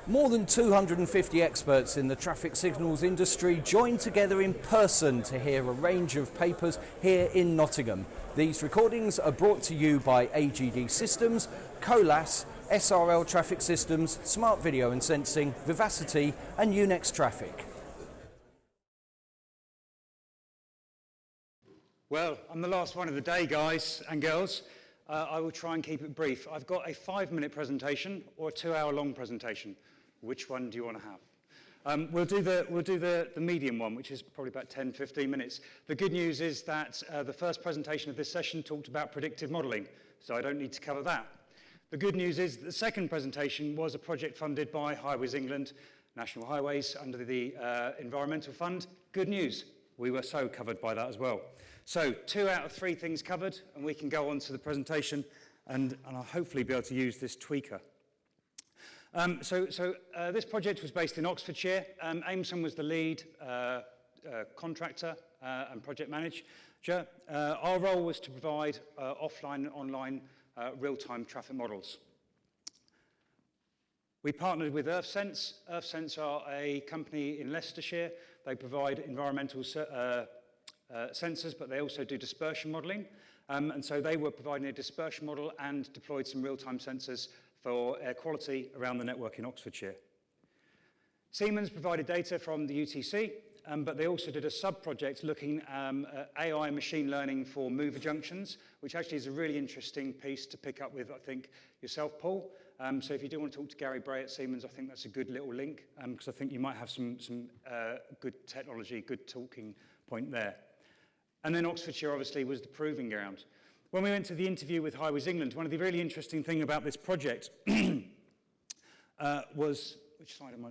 More than 250 experts in the traffic signals industry joined together in person to hear a range of papers here in Nottingham. These recordings are brought to you by AGD Systems, Colas, SRL Traffic Systems, Smart Video and Sensing, Vivacity and Unex Traffic. Well, I'm the last one of the day, guys and girls. I will try and keep it brief. I've got a 5-minute presentation or a 2-hour-long presentation. Which one do you want to have? We'll do the medium one, which is probably about 10, 15 minutes. The good news is that the first presentation of this session talked about predictive modelling, so I don't need to cover that. The good news is that the second presentation was a project funded by Highways England, National Highways, under the Environmental Fund. Good news, we were so covered by that as well. So 2 out of 3 things covered, and we can go on to the presentation, and I'll hopefully be able to use this tweaker. This project was based in Oxfordshire. Aimsun was the lead contractor and project manager. Our role was to provide offline and online real-time traffic models. We partnered with EarthSense. EarthSense are a company in Leicestershire. They provide environmental sensors, but they also do dispersion modelling. And so they were providing a dispersion model and deployed some real-time sensors for air quality around the network in Oxfordshire. Siemens provided data from the UTC, but they also did a sub-project looking at AI machine learning for mover junctions, which actually is a really interesting piece to pick up with, I think, yourself, Paul. So if you do want to talk to Gary Bray at Siemens, I think that's a good little link, because I think you might have some good technology, good talking point there. And then Oxfordshire, obviously, was the proving ground. When we went to the interview with Highways England, one of the really interesting things about this project was, which slide am I?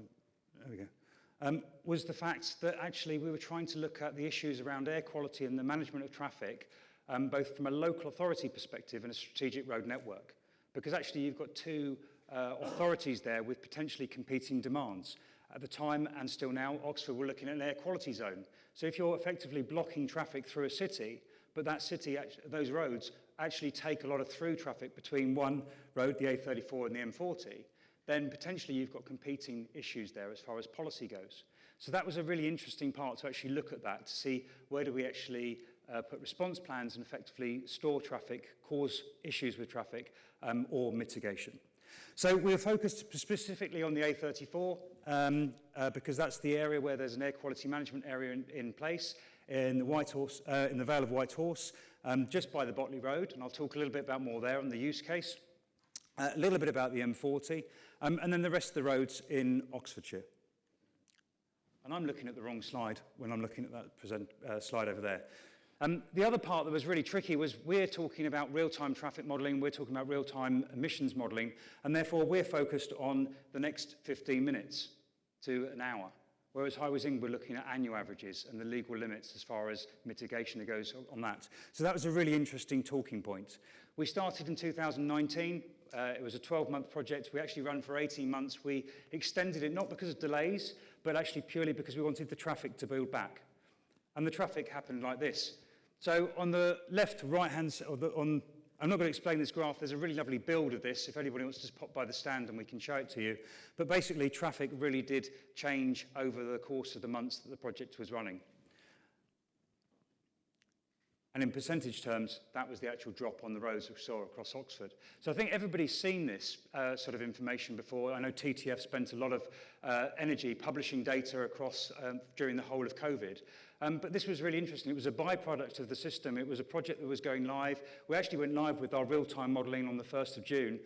There we go. Was the fact that actually we were trying to look at the issues around air quality and the management of traffic, both from a local authority perspective and a strategic road network. Because actually you've got two authorities there with potentially competing demands. At the time, and still now, Oxford were looking at an air quality zone. So if you're effectively blocking traffic through a city, but that city, those roads actually take a lot of through traffic between one road, the A34 and the M40, then potentially you've got competing issues there as far as policy goes. So that was a really interesting part to actually look at that, to see where do we actually put response plans and effectively store traffic, cause issues with traffic, or mitigation. So we're focused specifically on the A34 because that's the area where there's an air quality management area in place in the Whitehorse, in the Vale of Whitehorse, just by the Botley Road, and I'll talk a little bit about more there on the use case, a little bit about the M40, and then the rest of the roads in Oxfordshire. And I'm looking at the wrong slide when I'm looking at that slide over there. The other part that was really tricky was we're talking about real-time traffic modelling, we're talking about real-time emissions modelling, and therefore we're focused on the next 15 minutes to an hour. Whereas Highways England were looking at annual averages and the legal limits as far as mitigation goes on that. So that was a really interesting talking point. We started in 2019. It was a 12-month project. We actually ran for 18 months. We extended it not because of delays, but actually purely because we wanted the traffic to build back. And the traffic happened like this. So on the left, right-hand side, I'm not going to explain this graph. There's a really lovely build of this. If anybody wants to just pop by the stand and we can show it to you. But basically, traffic really did change over the course of the months that the project was running. And in percentage terms, that was the actual drop on the roads we saw across Oxford. So I think everybody's seen this sort of information before. I know TTF spent a lot of energy publishing data across during the whole of COVID. But this was really interesting. It was a byproduct of the system. It was a project that was going live. We actually went live with our real-time modelling on the 1st of June.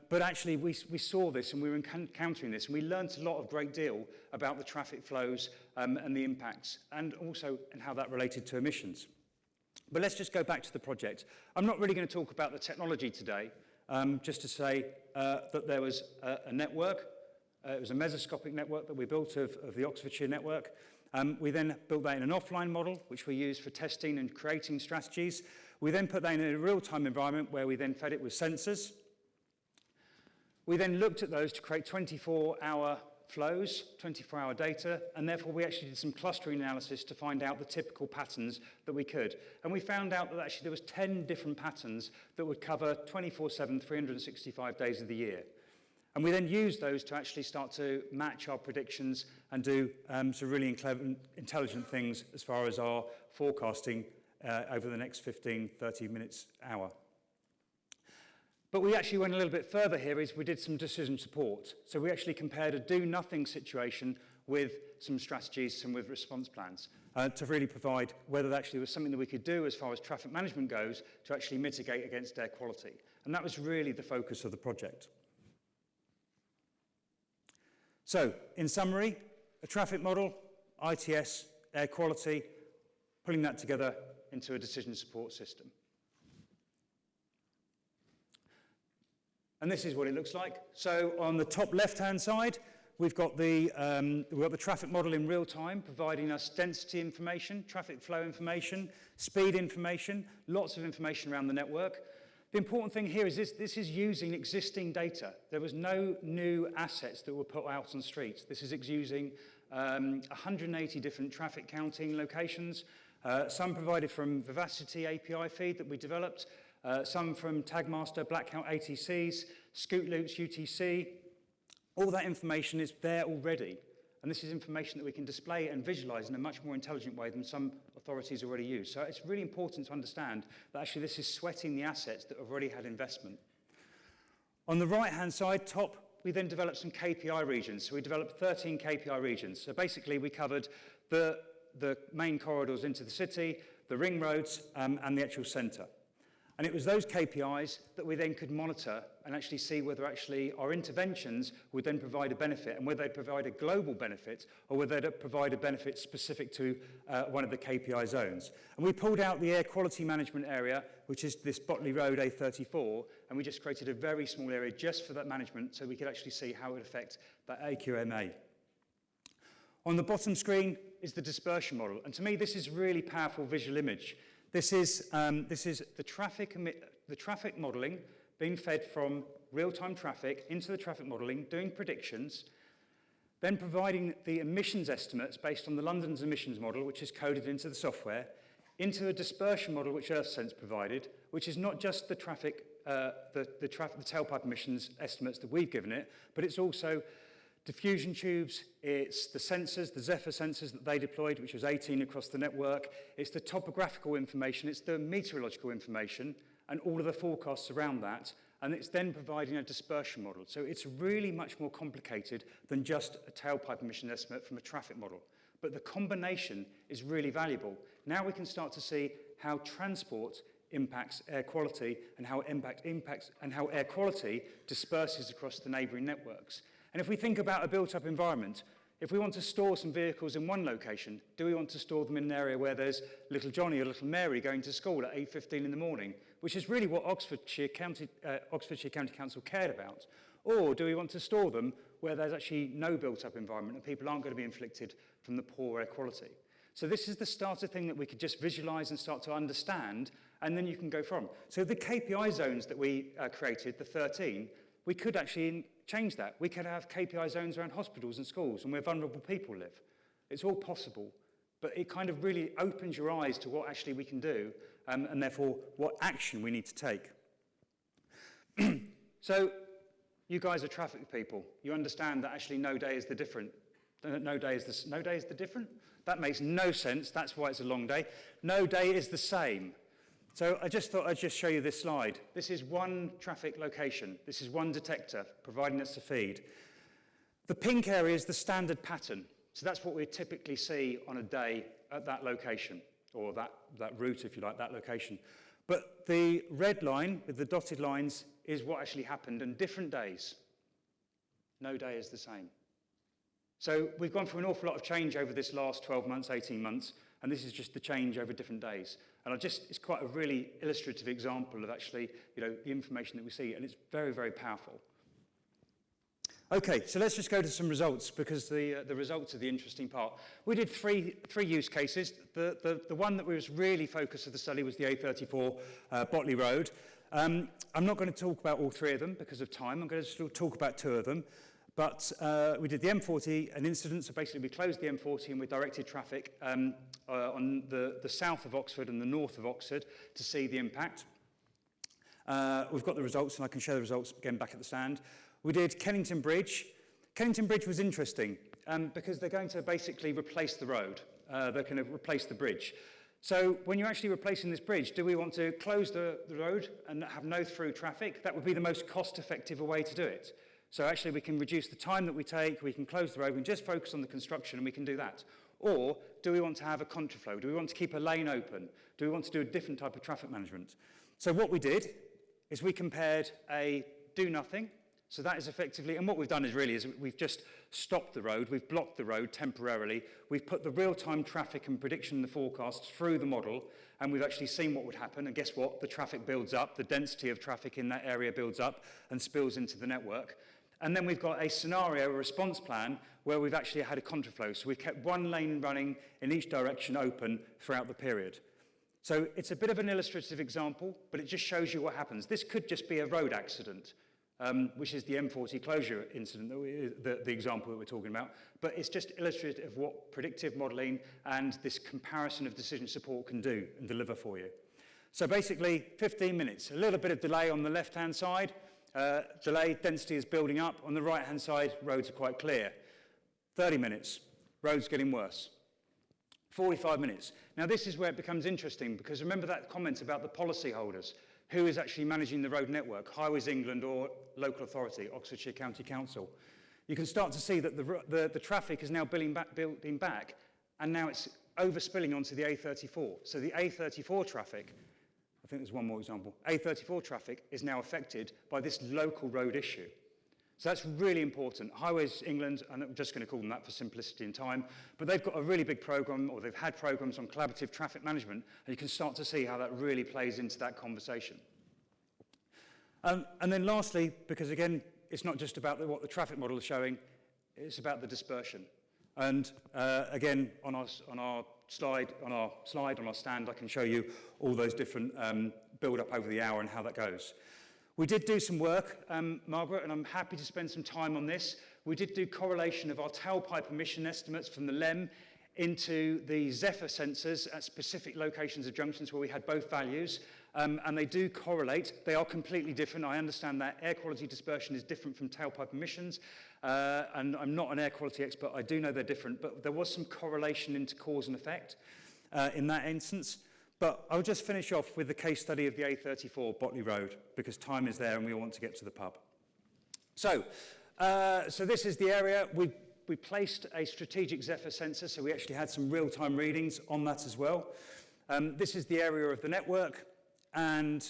But actually, we saw this and we were encountering this. And we learned a lot of great deal about the traffic flows and the impacts, and also in how that related to emissions. But let's just go back to the project. I'm not really going to talk about the technology today, just to say that there was a network. It was a mesoscopic network that we built of the Oxfordshire network. We then built that in an offline model, which we used for testing and creating strategies. We then put that in a real-time environment where we then fed it with sensors. We then looked at those to create 24-hour flows, 24-hour data, and therefore we actually did some clustering analysis to find out the typical patterns that we could. And we found out that actually there was 10 different patterns that would cover 24/7, 365 days of the year. And we then use those to actually start to match our predictions and do some really intelligent things as far as our forecasting over the next 15, 30 minutes, hour. But we actually went a little bit further here is we did some decision support. So we actually compared a do-nothing situation with some strategies, some with response plans, to really provide whether there actually was something that we could do as far as traffic management goes to actually mitigate against air quality. And that was really the focus of the project. So, in summary, a traffic model, ITS, air quality, pulling that together into a decision support system. And this is what it looks like. So on the top left-hand side, we've got the traffic model in real time, providing us density information, traffic flow information, speed information, lots of information around the network. The important thing here is this is using existing data. There was no new assets that were put out on streets. This is using 180 different traffic counting locations, some provided from Vivacity API feed that we developed, some from Tagmaster, Blackcount ATCs, Scoot Loops, UTC. All that information is there already. And this is information that we can display and visualize in a much more intelligent way than some authorities already use. So it's really important to understand that actually this is sweating the assets that have already had investment. On the right-hand side, top, we then developed some KPI regions. So we developed 13 KPI regions. So basically we covered the main corridors into the city, the ring roads, and the actual centre. And it was those KPIs that we then could monitor and actually see whether actually our interventions would then provide a benefit, and whether they'd provide a global benefit or whether they'd provide a benefit specific to one of the KPI zones. And we pulled out the air quality management area, which is this Botley Road A34, and we just created a very small area just for that management so we could actually see how it would affect that AQMA. On the bottom screen is the dispersion model, and to me this is a really powerful visual image. This is the traffic modelling being fed from real-time traffic into the traffic modelling, doing predictions, then providing the emissions estimates based on the London's emissions model, which is coded into the software, into a dispersion model which EarthSense provided, which is not just the tailpipe emissions estimates that we've given it, but it's also diffusion tubes, it's the sensors, the Zephyr sensors that they deployed, which was 18 across the network, it's the topographical information, it's the meteorological information, and all of the forecasts around that, and it's then providing a dispersion model. So it's really much more complicated than just a tailpipe emission estimate from a traffic model. But the combination is really valuable. Now we can start to see how transport impacts air quality and how how air quality disperses across the neighbouring networks. And if we think about a built-up environment, if we want to store some vehicles in one location, do we want to store them in an area where there's little Johnny or little Mary going to school at 8:15 in the morning, which is really what Oxfordshire County Council cared about? Or do we want to store them where there's actually no built-up environment and people aren't going to be inflicted from the poor air quality? So this is the starter thing that we could just visualize and start to understand, and then you can go from. So the KPI zones that we created, the 13, we could actually change that. We could have KPI zones around hospitals and schools and where vulnerable people live. It's all possible, but it kind of really opens your eyes to what actually we can do and therefore what action we need to take. So you guys are traffic people. You understand that actually no day is the different. No day is the different? That makes no sense. That's why it's a long day. No day is the same. So I just thought I'd just show you this slide. This is one traffic location. This is one detector providing us a feed. The pink area is the standard pattern. So that's what we typically see on a day at that location, or that route, if you like, that location. But the red line with the dotted lines is what actually happened on different days. No day is the same. So we've gone through an awful lot of change over this last 12 months, 18 months, and this is just the change over different days. And it's quite a really illustrative example of actually, the information that we see, and it's very, very powerful. Okay, so let's just go to some results, because the results are the interesting part. We did three use cases. The one that was really focused of the study was the A34 Botley Road. I'm not going to talk about all three of them because of time. I'm going to just talk about two of them. But we did the M40, an incident, so basically we closed the M40 and we directed traffic on the south of Oxford and the north of Oxford to see the impact. We've got the results, and I can show the results again back at the stand. We did Kennington Bridge. Kennington Bridge was interesting because they're going to basically replace the road. They're going to replace the bridge. So when you're actually replacing this bridge, do we want to close the road and have no through traffic? That would be the most cost-effective way to do it. So actually we can reduce the time that we take, we can close the road, we can just focus on the construction and we can do that. Or do we want to have a contraflow? Do we want to keep a lane open? Do we want to do a different type of traffic management? So what we did is we compared a do nothing. So that is effectively, and what we've done is we've just stopped the road, we've blocked the road temporarily, we've put the real-time traffic and prediction in the forecast through the model, and we've actually seen what would happen, and guess what? The traffic builds up, the density of traffic in that area builds up and spills into the network. And then we've got a scenario, a response plan, where we've actually had a contraflow. So we've kept one lane running in each direction open throughout the period. So it's a bit of an illustrative example, but it just shows you what happens. This could just be a road accident. Which is the M40 Closure Incident, the example that we're talking about. But it's just illustrative of what predictive modelling and this comparison of decision support can do and deliver for you. So basically, 15 minutes, a little bit of delay on the left-hand side. Delay, density is building up. On the right-hand side, roads are quite clear. 30 minutes, roads getting worse. 45 minutes. Now, this is where it becomes interesting, because remember that comment about the policyholders. Who is actually managing the road network, Highways England or local authority, Oxfordshire County Council? You can start to see that the traffic is now building back, and now it's overspilling onto the A34. So the A34 traffic, I think there's one more example, A34 traffic is now affected by this local road issue. So that's really important. Highways England, and I'm just going to call them that for simplicity and time, but they've got a really big programme, or they've had programmes on collaborative traffic management, and you can start to see how that really plays into that conversation. And then lastly, because again, it's not just about what the traffic model is showing, it's about the dispersion. And again, on our stand, I can show you all those different build-up over the hour and how that goes. We did do some work, Margaret, and I'm happy to spend some time on this. We did do correlation of our tailpipe emission estimates from the LEM into the Zephyr sensors at specific locations of junctions where we had both values, and they do correlate. They are completely different. I understand that air quality dispersion is different from tailpipe emissions, and I'm not an air quality expert. I do know they're different, but there was some correlation into cause and effect in that instance. But I'll just finish off with the case study of the A34 Botley Road, because time is there and we want to get to the pub. So this is the area. We placed a strategic Zephyr sensor, so we actually had some real-time readings on that as well. This is the area of the network, and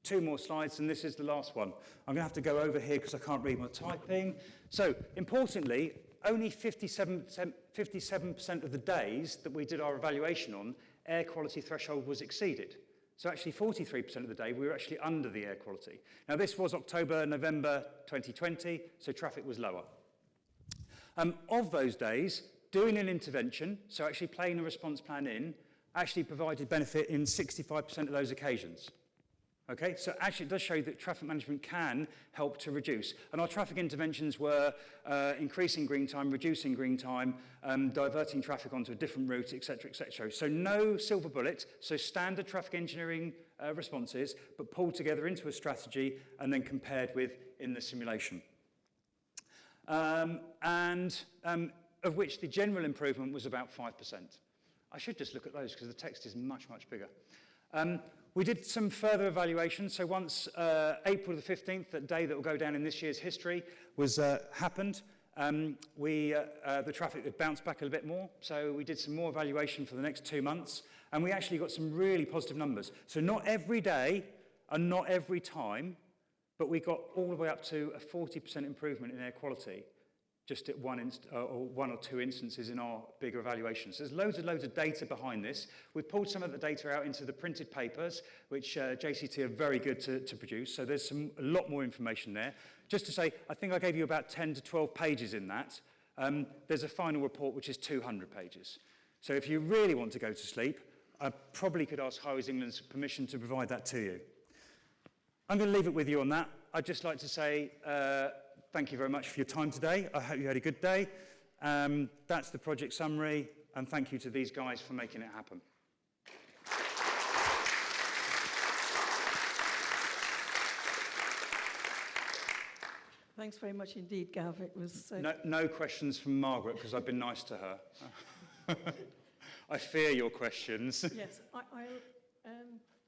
2 more slides, and this is the last one. I'm going to have to go over here because I can't read my typing. So, importantly, only 57% of the days that we did our evaluation on, air quality threshold was exceeded. So actually 43% of the day, we were actually under the air quality. Now this was October, November 2020, so traffic was lower. Of those days, doing an intervention, so actually playing a response plan in, actually provided benefit in 65% of those occasions. Okay, so actually it does show that traffic management can help to reduce. And our traffic interventions were increasing green time, reducing green time, diverting traffic onto a different route, etc., etc. So no silver bullet, so standard traffic engineering responses, but pulled together into a strategy and then compared with in the simulation. Of which the general improvement was about 5%. I should just look at those because the text is much, much bigger. We did some further evaluation. So once April the 15th, that day that will go down in this year's history, was happened, the traffic had bounced back a little bit more. So we did some more evaluation for the next 2 months, and we actually got some really positive numbers. So not every day and not every time, but we got all the way up to a 40% improvement in air quality just at one or two instances in our bigger evaluations. There's loads of data behind this. We've pulled some of the data out into the printed papers, which JCT are very good to produce, so there's a lot more information there. Just to say, I think I gave you about 10 to 12 pages in that. There's a final report which is 200 pages. So if you really want to go to sleep, I probably could ask Highways England's permission to provide that to you. I'm going to leave it with you on that. I'd just like to say thank you very much for your time today. I hope you had a good day. That's the project summary, and thank you to these guys for making it happen. Thanks very much indeed, Gav. It was No questions from Margaret, because I've been nice to her. I fear your questions. Yes, I'll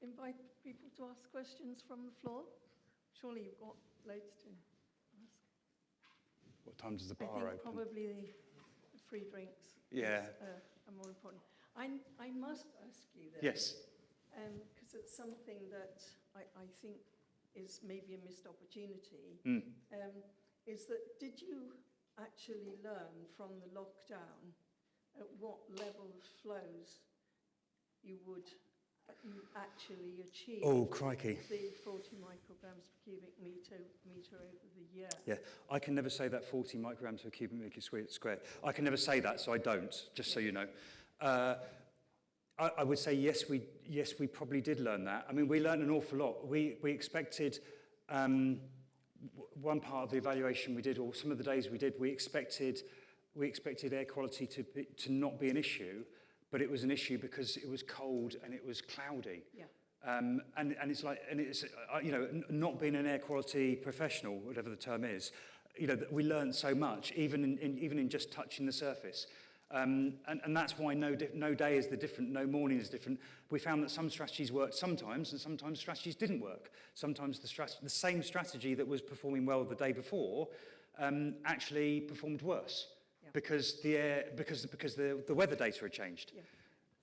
invite people to ask questions from the floor. Surely you've got loads to ask. What time does the bar I think open? probably the free drinks are more important. I must ask you then. Yes. Because it's something that I think is maybe a missed opportunity, is that did you actually learn from the lockdown at what level of flows you actually achieve? Oh, crikey. The 40 micrograms per cubic metre over the year. Yeah, I can never say that 40 micrograms per cubic metre squared. I can never say that, so I don't, just so you know. I would say yes, we probably did learn that. I mean, we learned an awful lot. We expected, one part of the evaluation we did, or some of the days we did, we expected air quality to not be an issue, but it was an issue because it was cold and it was cloudy. Yeah. And it's like, and it's, you know, not being an air quality professional, whatever the term is, you know, we learned so much, even in just touching the surface. And that's why no day is different, no morning is different. We found that some strategies worked sometimes, and sometimes strategies didn't work. Sometimes the same strategy that was performing well the day before actually performed worse. Yeah. Because the weather data had changed. Yeah,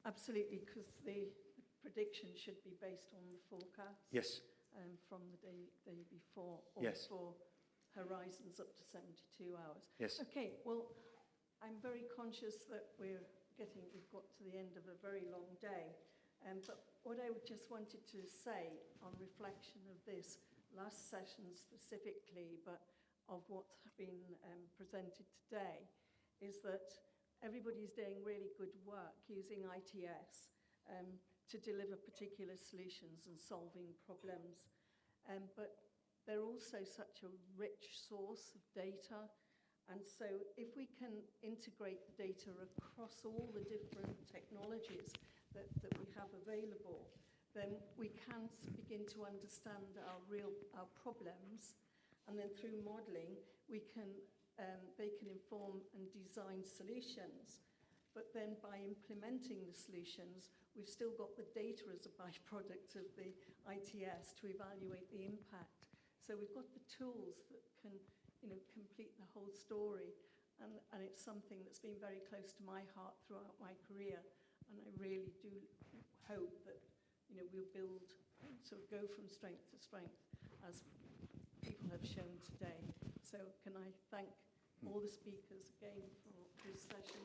absolutely, because the prediction should be based on the forecast. Yes. From the day before, or yes. for horizons up to 72 hours. Yes. Okay, well, I'm very conscious that we've got to the end of a very long day. But what I just wanted to say on reflection of this last session specifically, but of what's been presented today, is that everybody's doing really good work using ITS to deliver particular solutions and solving problems. But they're also such a rich source of data. And so if we can integrate the data across all the different technologies that we have available, then we can begin to understand our problems. And then through modelling, they can inform and design solutions. But then by implementing the solutions, we've still got the data as a byproduct of the ITS to evaluate the impact. So we've got the tools that can, you know, complete the whole story. And it's something that's been very close to my heart throughout my career. And I really do hope that, you know, we'll build, sort of go from strength to strength, as people have shown today. So can I thank all the speakers again for this session.